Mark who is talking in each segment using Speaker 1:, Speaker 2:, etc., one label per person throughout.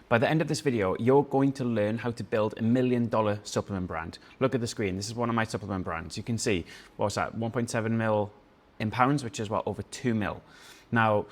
Speaker 1: By the end of this video, you're going to learn how to build $1 million supplement brand. Look at the screen. This is one of my supplement brands. You can see, what's that, 1.7 mil in pounds, which is what, over 2 mil. Now,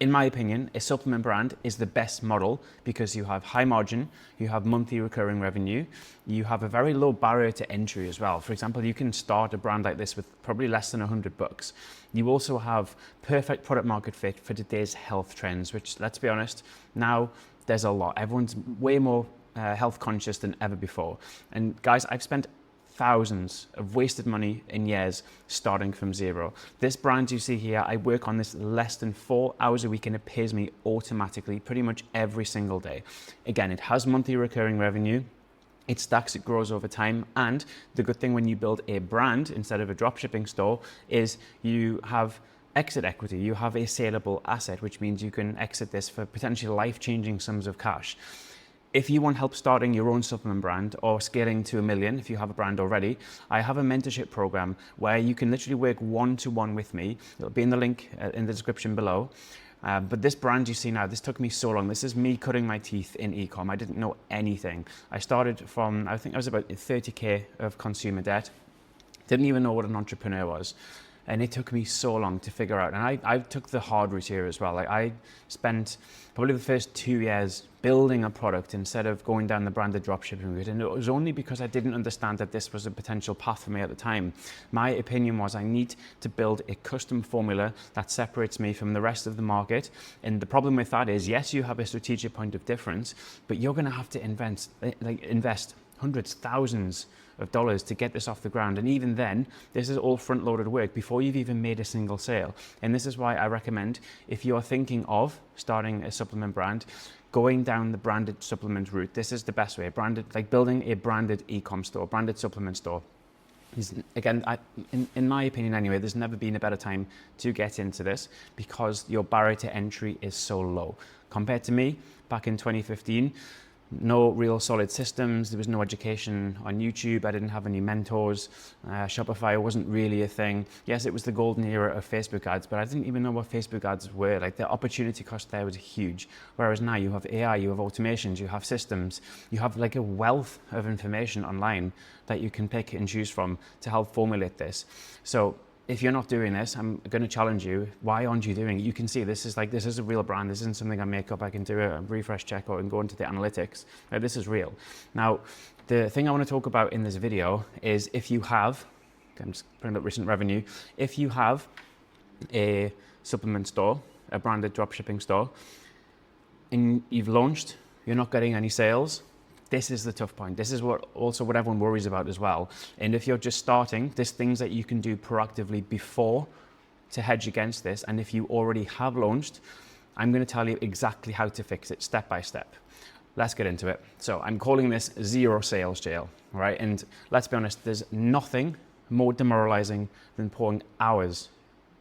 Speaker 1: in my opinion, a supplement brand is the best model because you have high margin, you have monthly recurring revenue, you have a very low barrier to entry as well. For example, you can start a brand like this with probably less than $100. You also have perfect product market fit for today's health trends, which, let's be honest, now there's a lot. Everyone's way more health conscious than ever before. And guys, I've spent thousands of wasted money in years starting from zero. This brand you see here, I work on this less than 4 hours a week and it pays me automatically pretty much every single day. Again, it has monthly recurring revenue. It stacks, it grows over time. And the good thing when you build a brand instead of a dropshipping store is you have exit equity. You have a saleable asset, which means you can exit this for potentially life-changing sums of cash. If you want help starting your own supplement brand or scaling to $1 million, if you have a brand already, I have a mentorship program where you can literally work one-to-one with me. It'll be in the link in the description below. But this brand you see now, this took me so long. This is me cutting my teeth in e-com. I didn't know anything. I started from, I think I was about 30K of consumer debt. Didn't even know what an entrepreneur was. And it took me so long to figure out. And I took the hard route here as well. Like I spent probably the first 2 years building a product instead of going down the branded dropshipping route. And it was only because I didn't understand that this was a potential path for me at the time. My opinion was I need to build a custom formula that separates me from the rest of the market. And the problem with that is, yes, you have a strategic point of difference, but you're going to have to invest hundreds, thousands of dollars to get this off the ground. And even then, this is all front-loaded work before you've even made a single sale. And this is why I recommend, if you're thinking of starting a supplement brand, going down the branded supplement route, this is the best way. Branded, like building a branded e-com store, branded supplement store. Again, in my opinion anyway, there's never been a better time to get into this because your barrier to entry is so low. Compared to me, back in 2015, no real solid systems. There was no education on YouTube. I didn't have any mentors. Shopify wasn't really a thing. Yes, it was the golden era of Facebook ads, but I didn't even know what Facebook ads were. Like the opportunity cost there was huge. Whereas now you have AI, you have automations, you have systems, you have like a wealth of information online that you can pick and choose from to help formulate this. So if you're not doing this, I'm going to challenge you. Why aren't you doing it? You can see this is a real brand. This isn't something I make up. I can do a refresh checkout and go into the analytics. This is real. Now, the thing I want to talk about in this video is if you have, I'm just putting up recent revenue, if you have a supplement store, a branded dropshipping store, and you've launched, you're not getting any sales, this is the tough point. This is what everyone worries about as well. And if you're just starting, there's things that you can do proactively before to hedge against this. And if you already have launched, I'm going to tell you exactly how to fix it step by step. Let's get into it. So I'm calling this zero sales jail, right? And let's be honest, there's nothing more demoralizing than pouring hours,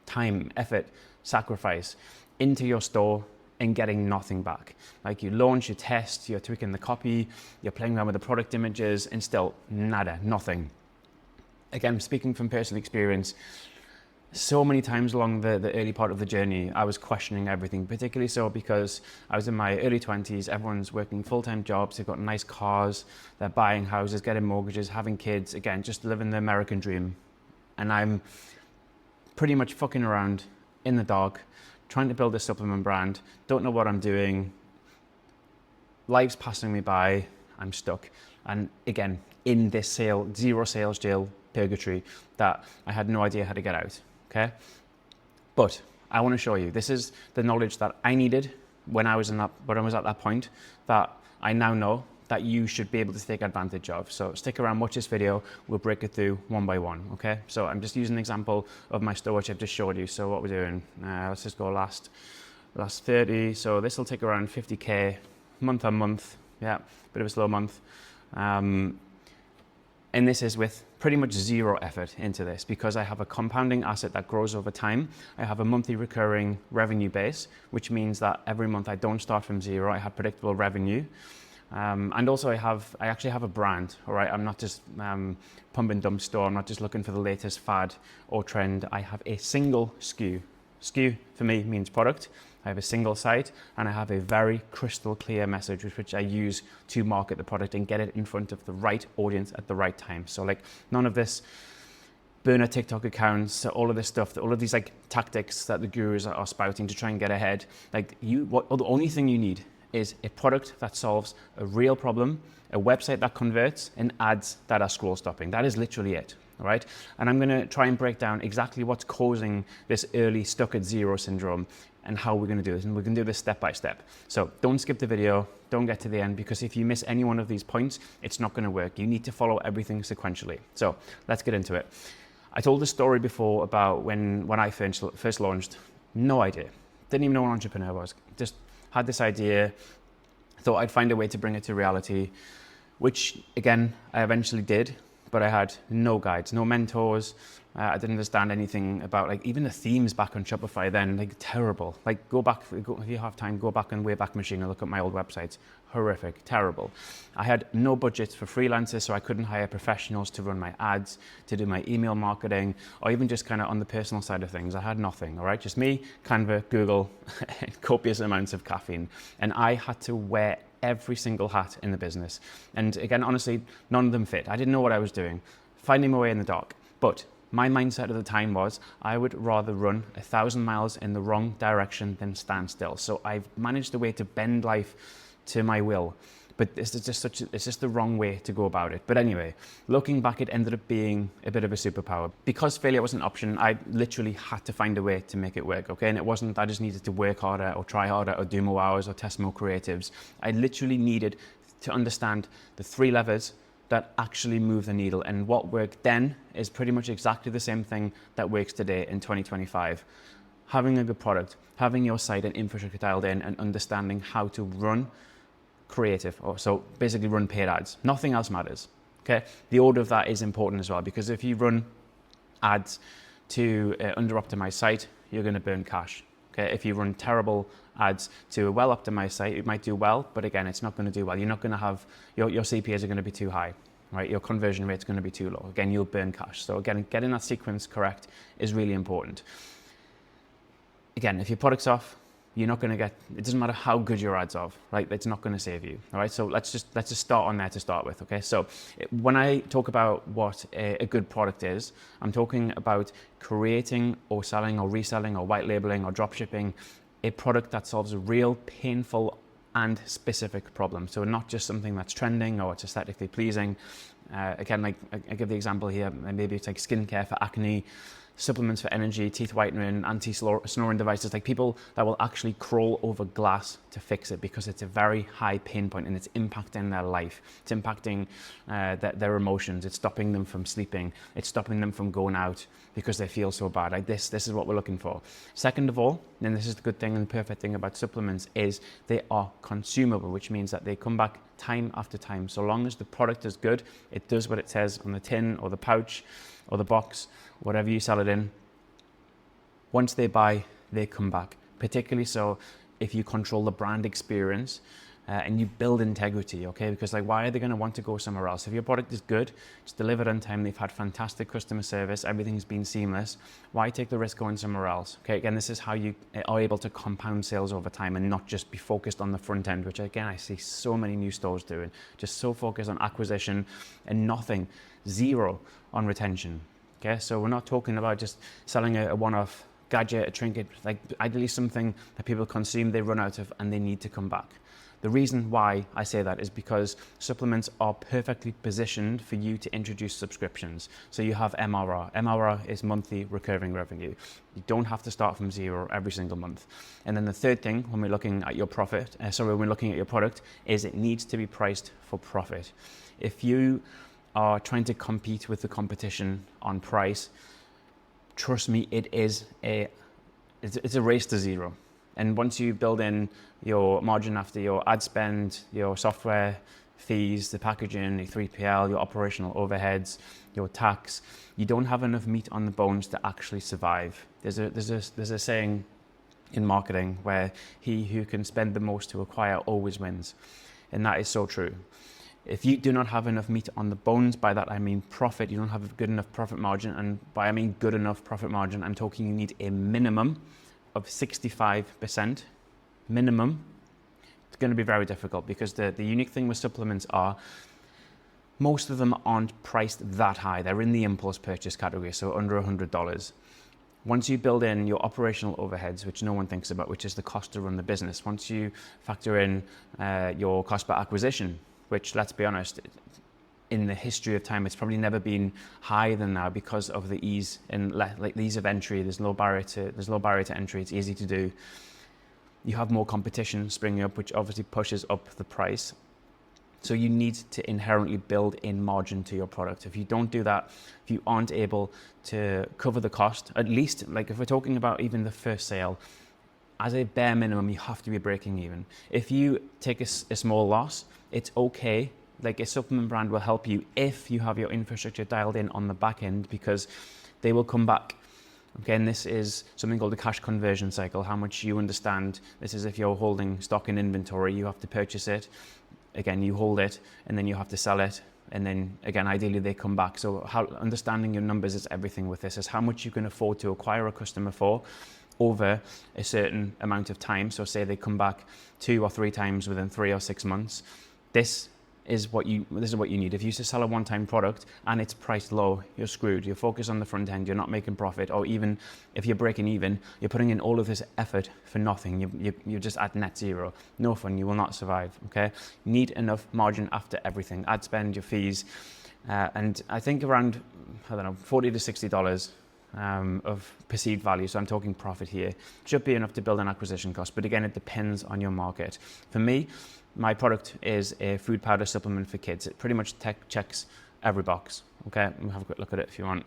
Speaker 1: time, effort, sacrifice into your store and getting nothing back. Like you launch, you test, you're tweaking the copy, you're playing around with the product images, and still nada, nothing. Again, speaking from personal experience, so many times along the early part of the journey, I was questioning everything, particularly so because I was in my early 20s, everyone's working full-time jobs, they've got nice cars, they're buying houses, getting mortgages, having kids, again, just living the American dream. And I'm pretty much fucking around in the dark, trying to build a supplement brand, don't know what I'm doing, life's passing me by, I'm stuck. And again, in this zero sales jail purgatory that I had no idea how to get out, okay? But I want to show you, this is the knowledge that I needed when I was at that point that I now know that you should be able to take advantage of. So stick around, watch this video, we'll break it through one by one, okay? So I'm just using an example of my store, which I've just showed you. So what we're doing, let's just go last 30. So this will take around 50K month on month. Yeah, bit of a slow month. And this is with pretty much zero effort into this because I have a compounding asset that grows over time. I have a monthly recurring revenue base, which means that every month I don't start from zero. I have predictable revenue. And also I actually have a brand, all right? I'm not just pump and dump store. I'm not just looking for the latest fad or trend. I have a single SKU, SKU for me means product. I have a single site and I have a very crystal clear message which I use to market the product and get it in front of the right audience at the right time. So like none of this burner TikTok accounts, all of this stuff, all of these like tactics that the gurus are spouting to try and get ahead. Like the only thing you need is a product that solves a real problem, a website that converts, and ads that are scroll stopping. That is literally it. All right, and I'm going to try and break down exactly what's causing this early stuck at zero syndrome and how we're going to do this. And we're going to do this step by step. So don't skip the video, don't get to the end, because if you miss any one of these points, it's not going to work. You need to follow everything sequentially. So let's get into it. I told the story before about when I first launched. No idea. Didn't even know what an entrepreneur was. Just had this idea, thought I'd find a way to bring it to reality, which again, I eventually did. But I had no guides, no mentors. I didn't understand anything about like even the themes back on Shopify then, like terrible. Like if you have time, go back on Wayback Machine and look at my old websites. Horrific, terrible. I had no budget for freelancers, so I couldn't hire professionals to run my ads, to do my email marketing, or even just kind of on the personal side of things. I had nothing, all right? Just me, Canva, Google, copious amounts of caffeine. And I had to wear every single hat in the business. And again, honestly, none of them fit. I didn't know what I was doing, finding my way in the dark. But my mindset at the time was I would rather run 1,000 miles in the wrong direction than stand still. So I've managed a way to bend life to my will. But it's just the wrong way to go about it. But anyway, looking back, it ended up being a bit of a superpower. Because failure was an option, I literally had to find a way to make it work, okay? And it wasn't, I just needed to work harder or try harder or do more hours or test more creatives. I literally needed to understand the 3 levers that actually move the needle. And what worked then is pretty much exactly the same thing that works today in 2025. Having a good product, having your site and infrastructure dialed in, and understanding how to run creative, or so basically run paid ads. Nothing else matters, okay? The order of that is important as well, because if you run ads to under-optimized site, you're gonna burn cash, okay? If you run terrible ads to a well-optimized site, it might do well, but again, it's not gonna do well. You're not gonna have, your CPAs are gonna be too high, right? Your conversion rate's gonna be too low. Again, you'll burn cash. So again, getting that sequence correct is really important. Again, if your product's off, you're not going to get, it doesn't matter how good your ads are, right? It's not going to save you, all right? So let's just start on there to start with, okay? So when I talk about what a good product is, I'm talking about creating or selling or reselling or white labeling or drop shipping a product that solves a real painful and specific problem. So not just something that's trending or it's aesthetically pleasing. Again, like I give the example here, maybe it's like skincare for acne, supplements for energy, teeth whitening, anti-snoring devices, like people that will actually crawl over glass to fix it because it's a very high pain point and it's impacting their life. It's impacting their emotions. It's stopping them from sleeping. It's stopping them from going out because they feel so bad. Like this is what we're looking for. Second of all, and this is the good thing and the perfect thing about supplements, is they are consumable, which means that they come back time after time. So long as the product is good, it does what it says on the tin or the pouch or the box, whatever you sell it in. Once they buy, they come back. Particularly so if you control the brand experience and you build integrity, okay? Because like, why are they going to want to go somewhere else? If your product is good, it's delivered on time, they've had fantastic customer service, everything's been seamless, why take the risk going somewhere else? Okay, again, this is how you are able to compound sales over time and not just be focused on the front end, which again, I see so many new stores doing, just so focused on acquisition and nothing, zero on retention. Okay, so we're not talking about just selling a one-off gadget, a trinket, like ideally something that people consume, they run out of, and they need to come back. The reason why I say that is because supplements are perfectly positioned for you to introduce subscriptions. So you have MRR. MRR is monthly recurring revenue. You don't have to start from zero every single month. And then the third thing when we're looking at your profit, when we're looking at your product, is it needs to be priced for profit. If you are trying to compete with the competition on price, trust me, it's a race to zero. And once you build in your margin after your ad spend, your software fees, the packaging, your 3PL, your operational overheads, your tax, you don't have enough meat on the bones to actually survive. There's a saying in marketing where he who can spend the most to acquire always wins. And that is so true. If you do not have enough meat on the bones, by that I mean profit, you don't have a good enough profit margin, and by I mean good enough profit margin, I'm talking you need a minimum of 65% minimum, it's going to be very difficult, because the unique thing with supplements are most of them aren't priced that high. They're in the impulse purchase category, so under $100. Once you build in your operational overheads, which no one thinks about, which is the cost to run the business, once you factor in your cost per acquisition, which, let's be honest, in the history of time, it's probably never been higher than now because of the ease and like the ease of entry. There's low barrier to entry. It's easy to do. You have more competition springing up, which obviously pushes up the price. So you need to inherently build in margin to your product. If you don't do that, if you aren't able to cover the cost, at least, like if we're talking about even the first sale, as a bare minimum, you have to be breaking even. If you take a small loss, it's okay. Like a supplement brand will help you if you have your infrastructure dialed in on the back end, because they will come back. Okay, and this is something called the cash conversion cycle, how much you understand. This is if you're holding stock in inventory, you have to purchase it. Again, you hold it and then you have to sell it. And then again, ideally they come back. So how understanding your numbers is everything with this, is how much you can afford to acquire a customer for over a certain amount of time. So say they come back 2 or 3 times within 3 or 6 months. This is what you need. If you used to sell a one-time product and it's priced low, you're screwed. You're focused on the front end, you're not making profit, or even if you're breaking even, you're putting in all of this effort for nothing. You're just at net zero. No fun, you will not survive, okay? You need enough margin after everything, ad spend, your fees, and I think around, I don't know, $40 to $60 of perceived value, so I'm talking profit here, should be enough to build an acquisition cost. But again, it depends on your market. For me, my product is a food powder supplement for kids. It pretty much checks every box. Okay, we'll have a quick look at it if you want.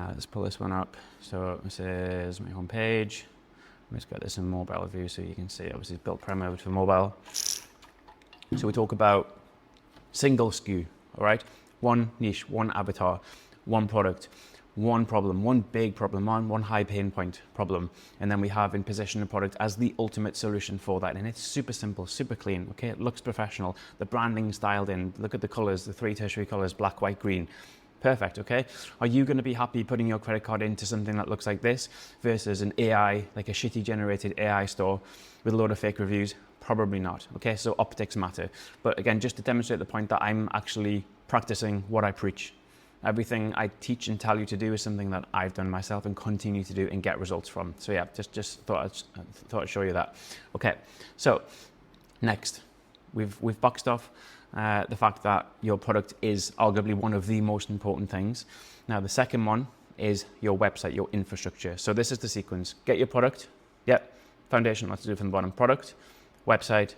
Speaker 1: Let's pull this one up. So this is my home page. Let's get this in mobile view so you can see. Obviously, it's built primarily for mobile. So we talk about single SKU, all right? One niche, one avatar, one product, one problem, one big problem, one high pain point problem. And then we have in position the product as the ultimate solution for that. And it's super simple, super clean, okay? It looks professional. The branding's dialed in. Look at the colors, the 3 tertiary colors, black, white, green. Perfect, okay? Are you gonna be happy putting your credit card into something that looks like this versus an AI, like a shitty generated AI store with a load of fake reviews? Probably not, okay? So optics matter. But again, just to demonstrate the point that I'm actually practicing what I preach. Everything I teach and tell you to do is something that I've done myself and continue to do and get results from. So yeah, just thought I'd show you that. Okay, so next, we've boxed off the fact that your product is arguably one of the most important things. Now the second one is your website, your infrastructure. So this is the sequence. Get your product, yep, foundation, let's do it from the bottom. Product, website,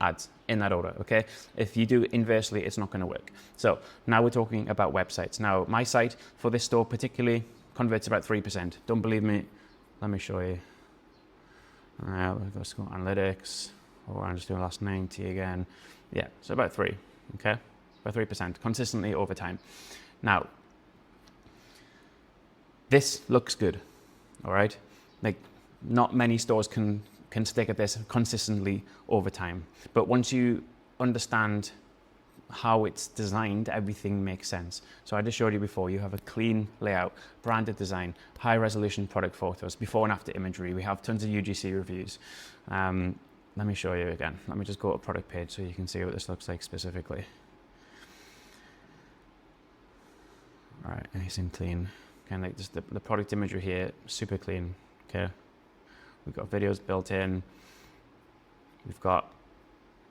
Speaker 1: ads, in that order, okay? If you do inversely, it's not gonna work. So now we're talking about websites. Now, my site for this store particularly converts about 3%. Don't believe me? Let me show you. Let's go analytics, or I'm just doing last 90 again. Yeah, so about 3, okay? About 3%, consistently over time. Now, this looks good, all right? Like, not many stores can stick at this consistently over time. But once you understand how it's designed, everything makes sense. So I just showed you before, you have a clean layout, branded design, high resolution product photos, before and after imagery. We have tons of UGC reviews. Let me show you again. Let me just go to a product page so you can see what this looks like specifically. All right, nice and clean. Kind of like just the product imagery here, super clean, okay? We've got videos built in. We've got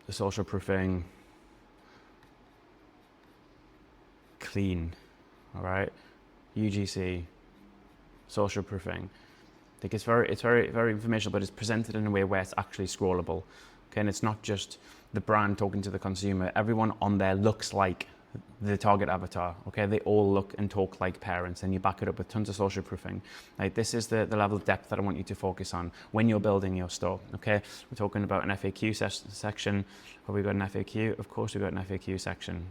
Speaker 1: the social proofing. Clean, all right? UGC, social proofing. I think it's very informational, but it's presented in a way where it's actually scrollable. Okay, and it's not just the brand talking to the consumer. Everyone on there looks like the target avatar, okay? They all look and talk like parents, and you back it up with tons of social proofing. Like, this is the level of depth that I want you to focus on when you're building your store, okay? We're talking about an FAQ section. Have we got an FAQ? Of course we've got an FAQ section,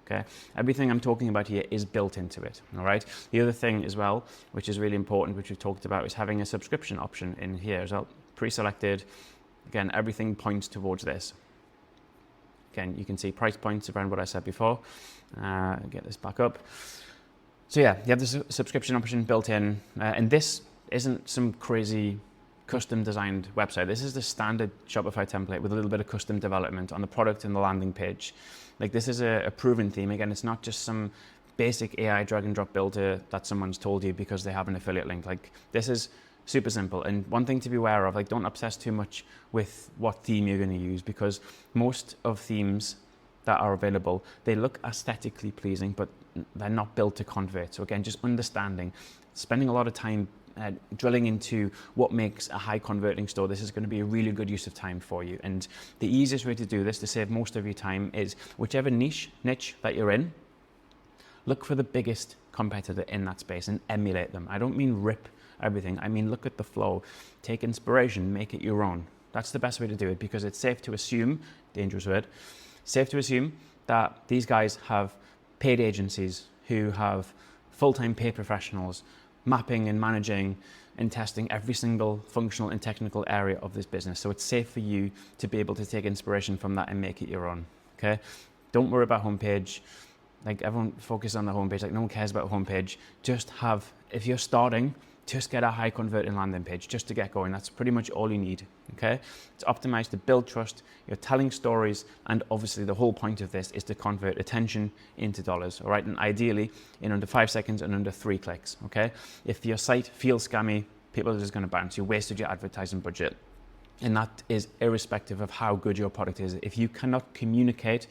Speaker 1: okay? Everything I'm talking about here is built into it, all right? The other thing as well, which is really important, which we've talked about, is having a subscription option in here as well, pre-selected. Again, everything points towards this. Again, you can see price points around what I said before. Get this back up. So yeah, you have the subscription option built in, and this isn't some crazy custom designed website. This is the standard Shopify template with a little bit of custom development on the product and the landing page. Like this is a proven theme. Again, it's not just some basic AI drag and drop builder that someone's told you because they have an affiliate link. Like this is super simple. And one thing to be aware of, like don't obsess too much with what theme you're going to use, because most of themes that are available, they look aesthetically pleasing, but they're not built to convert. So again, just understanding, spending a lot of time drilling into what makes a high converting store. This is going to be a really good use of time for you. And the easiest way to do this, to save most of your time, is whichever niche that you're in, look for the biggest competitor in that space and emulate them. I don't mean rip everything. I mean, look at the flow, take inspiration, make it your own. That's the best way to do it, because it's safe to assume, dangerous word, safe to assume that these guys have paid agencies who have full-time paid professionals mapping and managing and testing every single functional and technical area of this business. So it's safe for you to be able to take inspiration from that and make it your own, okay? Don't worry about homepage. Like everyone focus on the homepage, like no one cares about homepage. Just have, if you're starting, just get a high converting landing page just to get going. That's pretty much all you need, okay? It's optimized to build trust, you're telling stories, and obviously the whole point of this is to convert attention into dollars, all right? And ideally in under 5 seconds and under 3 clicks, okay? If your site feels scammy, people are just gonna bounce. You wasted your advertising budget. And that is irrespective of how good your product is. If you cannot communicate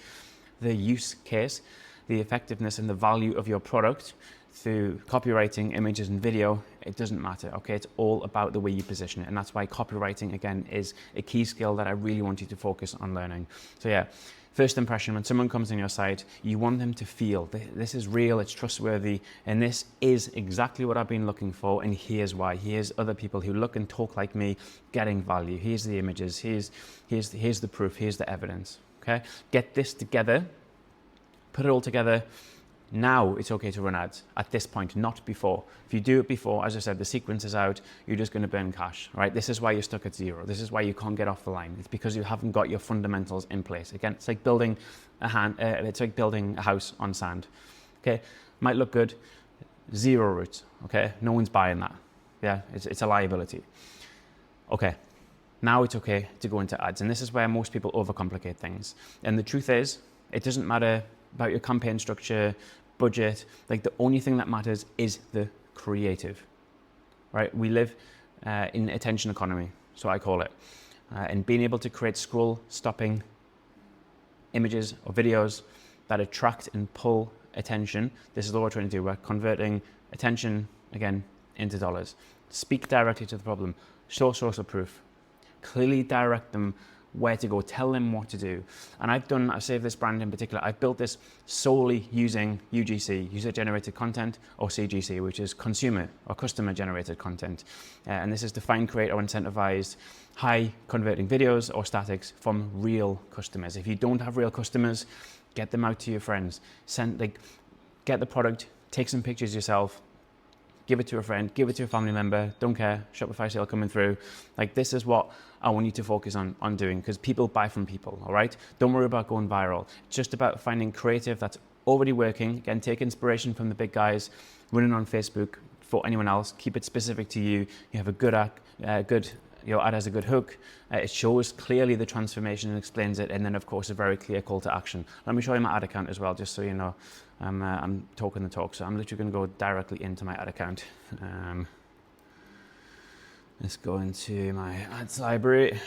Speaker 1: the use case, the effectiveness and the value of your product through copywriting, images and video, it doesn't matter, okay? It's all about the way you position it. And that's why copywriting, again, is a key skill that I really want you to focus on learning. So yeah, first impression, when someone comes on your site, you want them to feel this is real, it's trustworthy, and this is exactly what I've been looking for, and here's why. Here's other people who look and talk like me getting value. Here's the images, here's the proof, here's the evidence, okay? Get this together, put it all together. Now it's okay to run ads at this point, not before. If you do it before, as I said, the sequence is out, you're just going to burn cash, right? This is why you're stuck at zero. This is why you can't get off the line. It's because you haven't got your fundamentals in place. Again, it's like building a house on sand. Okay, might look good, zero roots. Okay, no one's buying that. Yeah, it's a liability. Okay, now it's okay to go into ads, and this is where most people overcomplicate things. And the truth is, it doesn't matter about your campaign structure, budget, like the only thing that matters is the creative, right? We live in attention economy, so I call it. And being able to create scroll stopping images or videos that attract and pull attention, this is what we're trying to do. We're converting attention, again, into dollars. Speak directly to the problem, show source of proof, clearly direct them where to go, tell them what to do. And I've saved this brand in particular, I've built this solely using UGC, user generated content, or CGC, which is consumer or customer generated content. And this is to find, create, or incentivize high converting videos or statics from real customers. If you don't have real customers, get them out to your friends. Get the product, take some pictures yourself, give it to a friend, give it to a family member, don't care, Shopify sale coming through. Like this is what I want you to focus on doing, because people buy from people, all right? Don't worry about going viral. It's just about finding creative that's already working. Again, take inspiration from the big guys, running on Facebook for anyone else, keep it specific to you. You have a good your ad has a good hook. It shows clearly the transformation and explains it. And then of course, a very clear call to action. Let me show you my ad account as well, just so you know. I'm talking the talk, so I'm literally going to go directly into my ad account. Let's go into my ads library,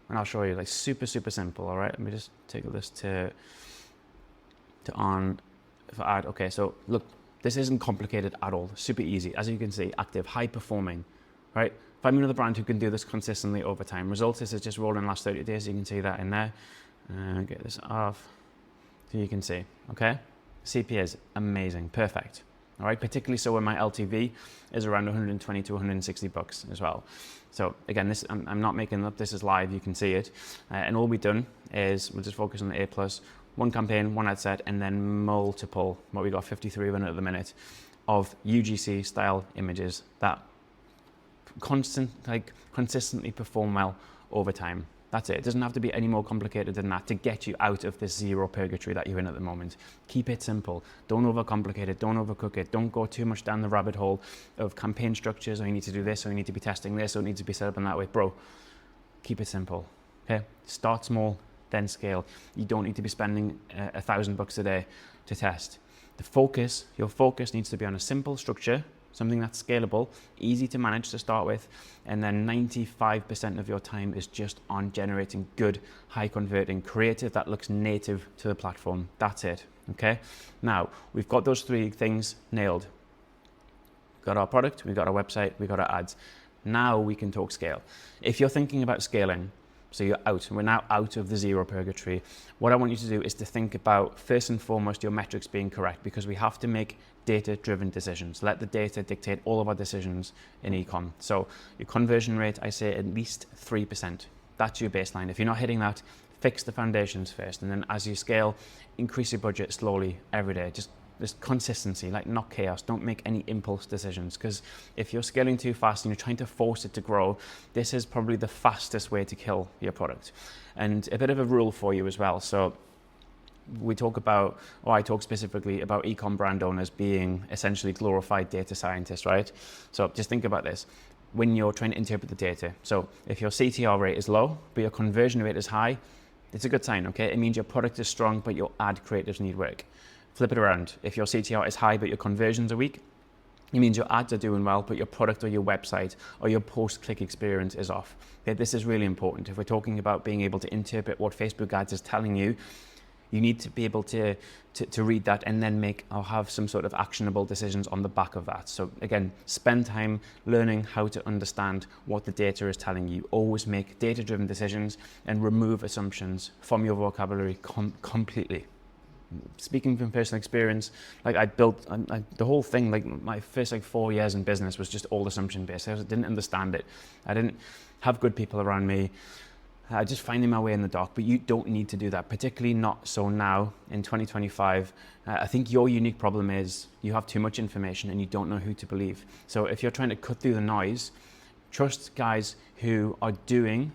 Speaker 1: and I'll show you, like super simple. All right, let me just take this to on for ad. Okay, so look, this isn't complicated at all. Super easy, as you can see, active, high performing, right? Find me another brand who can do this consistently over time. Results, this is just rolling last 30 days. You can see that in there. Get this off. So you can see, okay? CPA is amazing, perfect. All right, particularly so when my LTV is around 120 to 160 bucks as well. So again, this I'm not making up, this is live, you can see it. And all we've done is we'll just focus on the A+, one campaign, one ad set, and then multiple, what we got 53 of it at the minute, of UGC style images that consistently perform well over time. That's it. It doesn't have to be any more complicated than that to get you out of this zero purgatory that you're in at the moment. Keep it simple. Don't overcomplicate it. Don't overcook it. Don't go too much down the rabbit hole of campaign structures, or you need to do this, or you need to be testing this, or it needs to be set up in that way. Bro, keep it simple. Okay? Start small, then scale. You don't need to be spending $1,000 a day to test. Your focus needs to be on a simple structure, something that's scalable, easy to manage to start with, and then 95% of your time is just on generating good, high converting creative that looks native to the platform. That's it, okay? Now, we've got those 3 things nailed. We've got our product, we've got our website, we've got our ads. Now we can talk scale. If you're thinking about scaling, so you're out, and we're now out of the zero purgatory, what I want you to do is to think about, first and foremost, your metrics being correct, because we have to make data-driven decisions. Let the data dictate all of our decisions in e-com. So your conversion rate, I say at least 3%. That's your baseline. If you're not hitting that, fix the foundations first, and then as you scale, increase your budget slowly every day. Just consistency, like not chaos. Don't make any impulse decisions, because if you're scaling too fast and you're trying to force it to grow, this is probably the fastest way to kill your product. And a bit of a rule for you as well. So we talk about, or I talk specifically about e-com brand owners being essentially glorified data scientists, right? So just think about this. When you're trying to interpret the data, so if your CTR rate is low, but your conversion rate is high, it's a good sign, okay? It means your product is strong, but your ad creatives need work. Flip it around. If your CTR is high, but your conversions are weak, it means your ads are doing well, but your product or your website or your post-click experience is off. Okay, this is really important. If we're talking about being able to interpret what Facebook ads is telling you, you need to be able to read that and then make or have some sort of actionable decisions on the back of that. So again, spend time learning how to understand what the data is telling you. Always make data-driven decisions and remove assumptions from your vocabulary completely. Speaking from personal experience, like I built the whole thing, like my first 4 years in business was just all assumption based. I didn't understand it. I didn't have good people around me. Just finding my way in the dark, but you don't need to do that, particularly not so now in 2025. I think your unique problem is you have too much information and you don't know who to believe. So if you're trying to cut through the noise, trust guys who are doing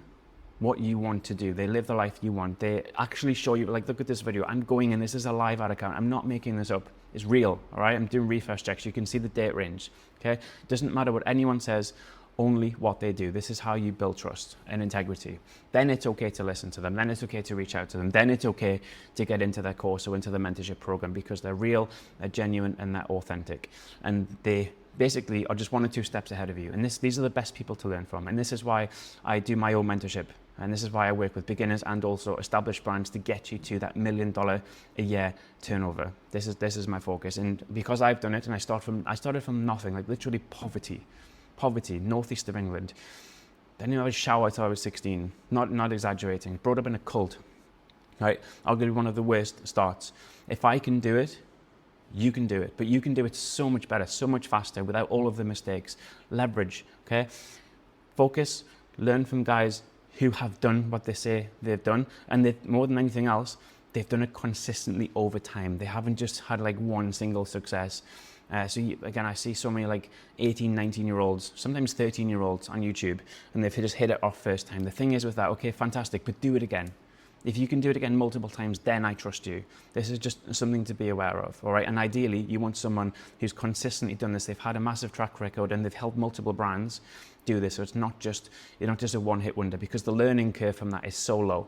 Speaker 1: what you want to do. They live the life you want. They actually show you, like, look at this video. I'm going in, this is a live ad account. I'm not making this up. It's real, all right? I'm doing refresh checks. You can see the date range, okay? It doesn't matter what anyone says, only what they do. This is how you build trust and integrity. Then it's okay to listen to them. Then it's okay to reach out to them. Then it's okay to get into their course or into the mentorship program, because they're real, they're genuine, and they're authentic. And they basically are just 1 or 2 steps ahead of you. And these are the best people to learn from. And this is why I do my own mentorship. And this is why I work with beginners and also established brands to get you to that $1 million a year turnover. This is my focus. And because I've done it, and I started from nothing, like literally poverty, northeast of England. Then I was showered till I was 16, not exaggerating. Brought up in a cult, right? Arguably one of the worst starts. If I can do it, you can do it. But you can do it so much better, so much faster, without all of the mistakes. Leverage, okay? Focus, learn from guys who have done what they say they've done, and more than anything else, they've done it consistently over time. They haven't just had like one single success. Again, I see so many 18, 19-year-olds, sometimes 13-year-olds on YouTube, and they've just hit it off first time. The thing is with that, okay, fantastic, but do it again. If you can do it again multiple times, then I trust you. This is just something to be aware of, all right? And ideally, you want someone who's consistently done this. They've had a massive track record and they've helped multiple brands do this. So it's not just a one-hit wonder, because the learning curve from that is so low.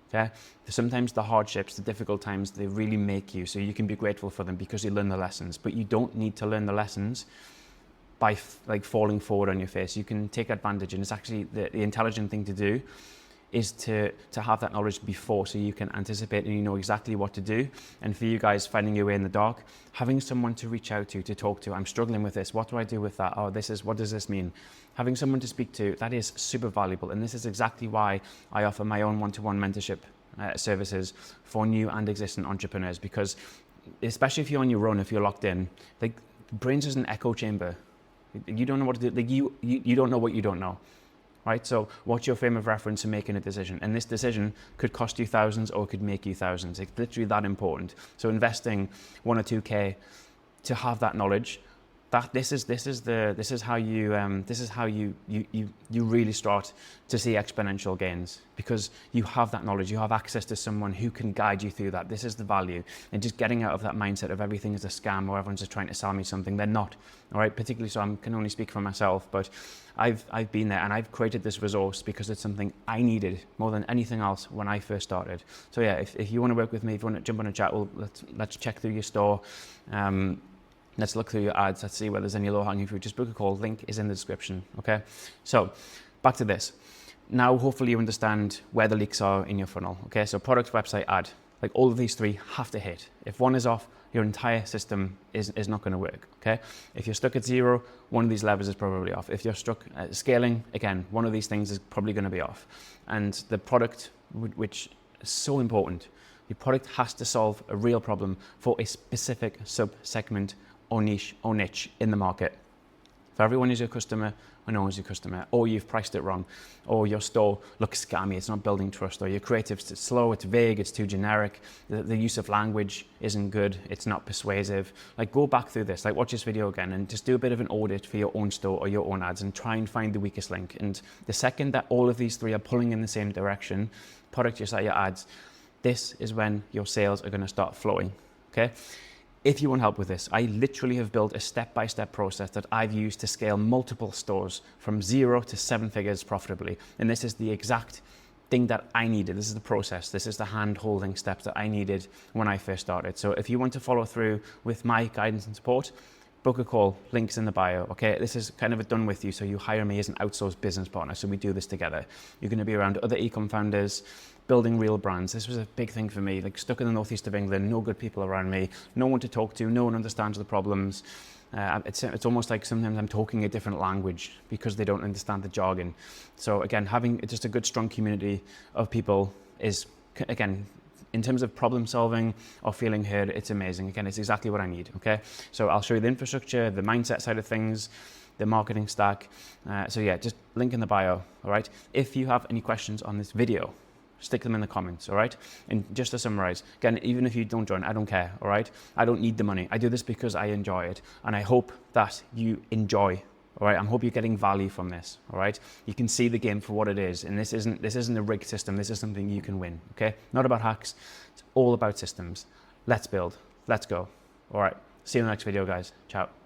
Speaker 1: Okay? Sometimes the hardships, the difficult times, they really make you, so you can be grateful for them because you learn the lessons. But you don't need to learn the lessons by falling forward on your face. You can take advantage, and it's actually the intelligent thing to do is to have that knowledge before, so you can anticipate and you know exactly what to do. And for you guys finding your way in the dark, having someone to reach out to talk to, I'm struggling with this, what do I do with that? Oh, what does this mean? Having someone to speak to, that is super valuable. And this is exactly why I offer my own one-to-one mentorship services for new and existing entrepreneurs, because especially if you're on your own, if you're locked in, brains is an echo chamber. You don't know what to do. You don't know what you don't know. Right? So what's your frame of reference in making a decision? And this decision could cost you thousands or it could make you thousands. It's literally that important. So investing 1 or 2K to have that knowledge This is how you really start to see exponential gains, because you have that knowledge, you have access to someone who can guide you through that. This is the value, and just getting out of that mindset of everything is a scam or everyone's just trying to sell me something. They're not. All right, particularly so. I can only speak for myself, but I've been there, and I've created this resource because it's something I needed more than anything else when I first started. So yeah, if you want to work with me, if you want to jump on a chat, well, let's check through your store. Let's look through your ads. Let's see whether there's any low-hanging fruit. Just book a call. Link is in the description. Okay. So back to this. Now, hopefully you understand where the leaks are in your funnel. Okay. So product, website, ad, like all of these three have to hit. If one is off, your entire system is not going to work. Okay. If you're stuck at 0, one of these levers is probably off. If you're stuck at scaling, again, one of these things is probably going to be off. And the product, which is so important, your product has to solve a real problem for a specific sub-segment or niche in the market. If everyone is your customer, or no one's your customer, or you've priced it wrong, or your store looks scammy, it's not building trust, or your creative's slow, it's vague, it's too generic, the use of language isn't good, it's not persuasive, like go back through this, like watch this video again and just do a bit of an audit for your own store or your own ads and try and find the weakest link. And the second that all of these three are pulling in the same direction, product, your site, your ads, this is when your sales are going to start flowing. Okay. If you want help with this, I literally have built a step-by-step process that I've used to scale multiple stores from 0 to 7 figures profitably. And this is the exact thing that I needed. This is the process. This is the hand-holding steps that I needed when I first started. So if you want to follow through with my guidance and support, book a call, links in the bio. Okay, this is kind of a done with you. So you hire me as an outsourced business partner. So we do this together. You're going to be around other e-com founders, building real brands. This was a big thing for me, like stuck in the northeast of England, no good people around me, no one to talk to, no one understands the problems. It's almost like sometimes I'm talking a different language because they don't understand the jargon. So again, having just a good, strong community of people is, again, in terms of problem solving or feeling heard, it's amazing. Again, it's exactly what I need, okay? So I'll show you the infrastructure, the mindset side of things, the marketing stack. So yeah, just link in the bio, all right? If you have any questions on this video, stick them in the comments, all right? And just to summarize, again, even if you don't join, I don't care, all right? I don't need the money. I do this because I enjoy it. And I hope that you enjoy, all right? I hope you're getting value from this, all right? You can see the game for what it is. And this isn't a rigged system. This is something you can win, okay? Not about hacks. It's all about systems. Let's build. Let's go. All right. See you in the next video, guys. Ciao.